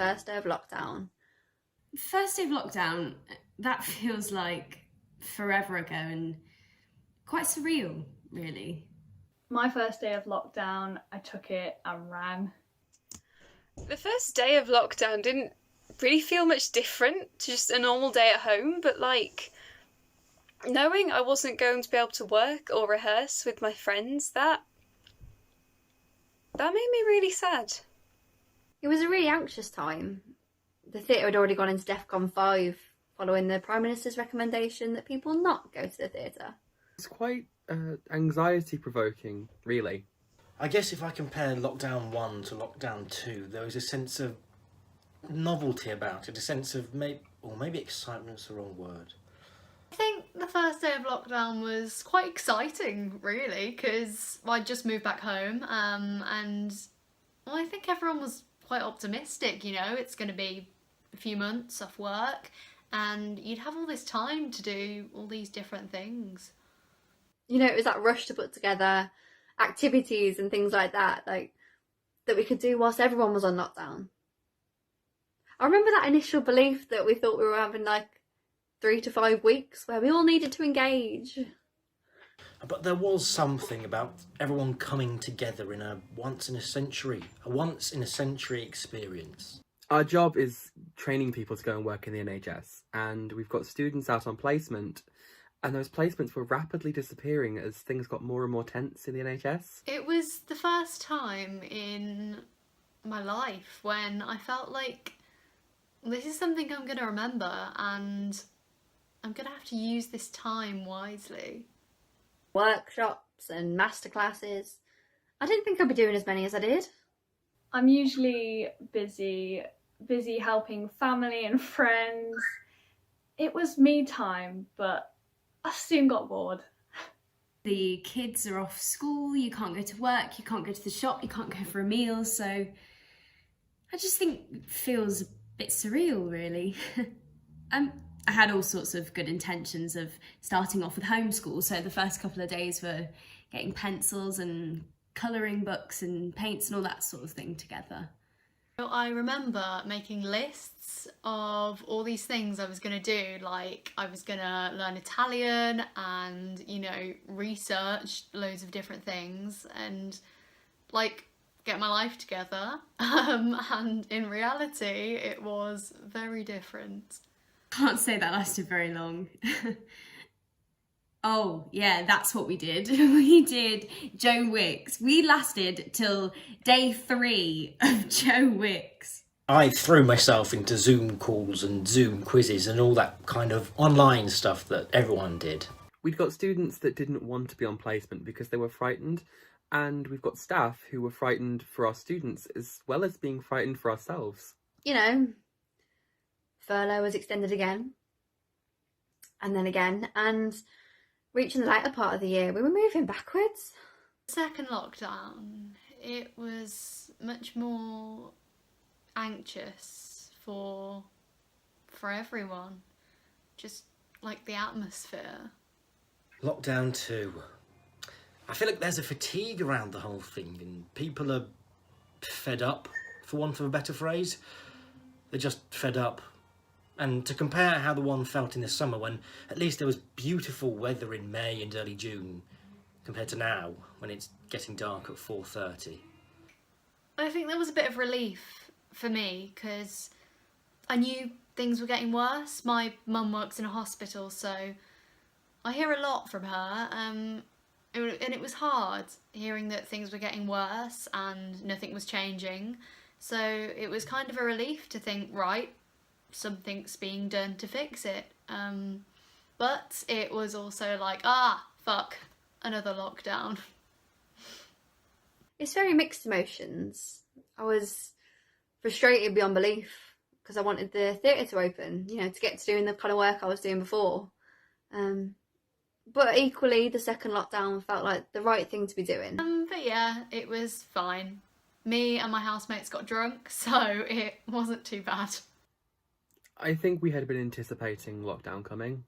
first day of lockdown? First day of lockdown, that feels like forever ago and quite surreal, really. My first day of lockdown, I took it and ran. The first day of lockdown didn't really feel much different to just a normal day at home, but like knowing I wasn't going to be able to work or rehearse with my friends, that made me really sad. It was a really anxious time. The theatre had already gone into DEFCON 5 following the Prime Minister's recommendation that people not go to the theatre. It's quite anxiety-provoking, really. I guess if I compare lockdown 1 to lockdown 2, there was a sense of novelty about it, a sense of maybe excitement's the wrong word. I think the first day of lockdown was quite exciting, really, because I just moved back home, and well, I think everyone was quite optimistic, you know, it's going to be a few months off work, and you'd have all this time to do all these different things. You know, it was that rush to put together activities and things like that we could do whilst everyone was on lockdown. I remember that initial belief that we thought we were having like 3 to 5 weeks where we all needed to engage. But there was something about everyone coming together in a once in a century experience. Our job is training people to go and work in the NHS, and we've got students out on placement, and those placements were rapidly disappearing as things got more and more tense in the NHS. It was the first time in my life when I felt like this is something I'm going to remember, and I'm going to have to use this time wisely. Workshops and masterclasses. I didn't think I'd be doing as many as I did. I'm usually busy helping family and friends. It was me time, but I soon got bored. The kids are off school, you can't go to work, you can't go to the shop, you can't go for a meal, so I just think it feels a bit surreal, really. I had all sorts of good intentions of starting off with homeschool, so the first couple of days were getting pencils and colouring books and paints and all that sort of thing together. I remember making lists of all these things I was going to do, like I was going to learn Italian and, you know, research loads of different things and like get my life together. And in reality, it was very different. Can't say that lasted very long. Oh, yeah, that's what we did. We did Joe Wicks. We lasted till day 3 of Joe Wicks. I threw myself into Zoom calls and Zoom quizzes and all that kind of online stuff that everyone did. We'd got students that didn't want to be on placement because they were frightened, and we've got staff who were frightened for our students as well as being frightened for ourselves. You know, furlough was extended again, and then again, and reaching the latter part of the year, we were moving backwards. Second lockdown, it was much more anxious for everyone, just like the atmosphere. Lockdown 2. I feel like there's a fatigue around the whole thing and people are fed up, for want of a better phrase. They're just fed up. And to compare how the one felt in the summer when at least there was beautiful weather in May and early June compared to now when it's getting dark at 4:30. I think there was a bit of relief for me because I knew things were getting worse. My mum works in a hospital, so I hear a lot from her, and it was hard hearing that things were getting worse and nothing was changing. So it was kind of a relief to think, right, something's being done to fix it. But it was also like, fuck, another lockdown. It's very mixed emotions. I was frustrated beyond belief because I wanted the theatre to open, you know, to get to doing the kind of work I was doing before. But equally, the second lockdown felt like the right thing to be doing. But yeah, it was fine. Me and my housemates got drunk, so it wasn't too bad. I think we had been anticipating lockdown coming.